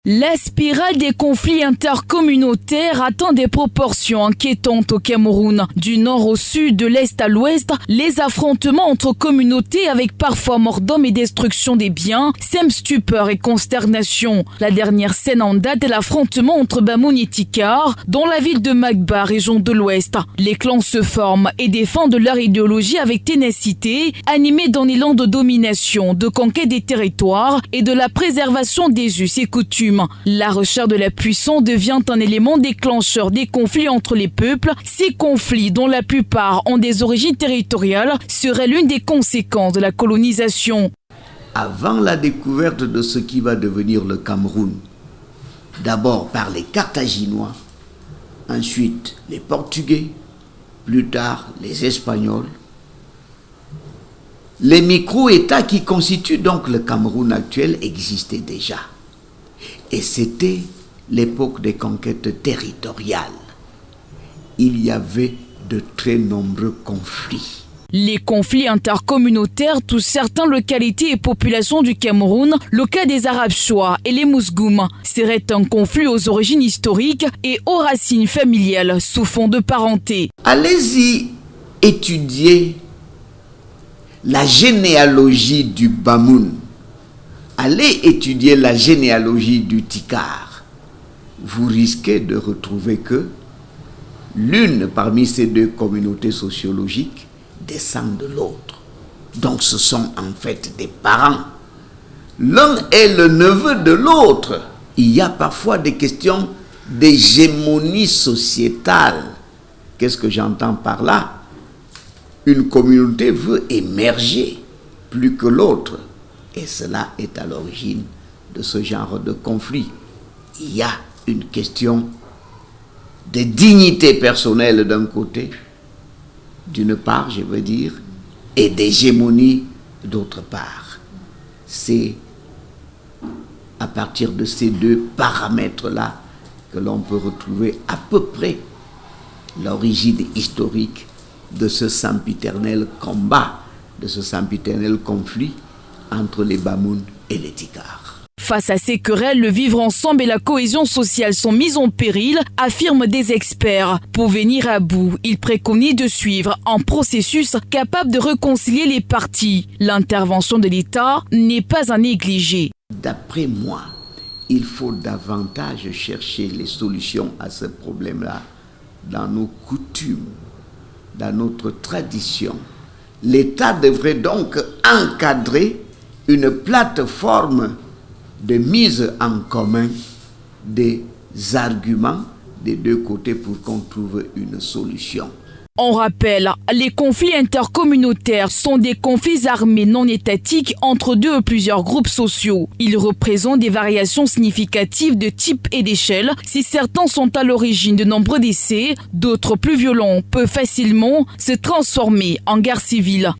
La spirale des conflits intercommunautaires atteint des proportions inquiétantes au Cameroun. Du nord au sud, de l'est à l'ouest, les affrontements entre communautés avec parfois mort d'hommes et destruction des biens sèment stupeur et consternation. La dernière scène en date est l'affrontement entre Bamoun et Tikar dans la ville de Magba, région de l'ouest. Les clans se forment et défendent leur idéologie avec ténacité, animés d'un élan de domination, de conquête des territoires et de la préservation des us et coutumes. La recherche de la puissance devient un élément déclencheur des conflits entre les peuples. Ces conflits, dont la plupart ont des origines territoriales, seraient l'une des conséquences de la colonisation. Avant la découverte de ce qui va devenir le Cameroun, d'abord par les Carthaginois, ensuite les Portugais, plus tard les Espagnols, les micro-États qui constituent donc le Cameroun actuel existaient déjà. Et c'était l'époque des conquêtes territoriales. Il y avait de très nombreux conflits. Les conflits intercommunautaires touchent certaines localités et populations du Cameroun, le cas des Arabes Chouas et les Mousgoum. Serait un conflit aux origines historiques et aux racines familiales sous fond de parenté. Allez-y étudier la généalogie du Bamoun. Allez étudier la généalogie du Tikar. Vous risquez de retrouver que l'une parmi ces deux communautés sociologiques descend de l'autre. Donc ce sont en fait des parents. L'un est le neveu de l'autre. Il y a parfois des questions d'hégémonie sociétale. Qu'est-ce que j'entends par là? Une communauté veut émerger plus que l'autre. Et cela est à l'origine de ce genre de conflit. Il y a une question de dignité personnelle d'un côté, d'une part, je veux dire, et d'hégémonie d'autre part. C'est à partir de ces deux paramètres-là que l'on peut retrouver à peu près l'origine historique de ce sempiternel combat, de ce sempiternel conflit entre les Bamoun et les Tikar. Face à ces querelles, le vivre ensemble et la cohésion sociale sont mis en péril, affirment des experts. Pour venir à bout, ils préconisent de suivre un processus capable de réconcilier les parties. L'intervention de l'État n'est pas à négliger. D'après moi, il faut davantage chercher les solutions à ce problème-là dans nos coutumes, dans notre tradition. L'État devrait donc encadrer une plateforme de mise en commun des arguments des deux côtés pour qu'on trouve une solution. On rappelle, les conflits intercommunautaires sont des conflits armés non étatiques entre deux ou plusieurs groupes sociaux. Ils représentent des variations significatives de type et d'échelle. Si certains sont à l'origine de nombreux décès, d'autres plus violents peuvent facilement se transformer en guerre civile.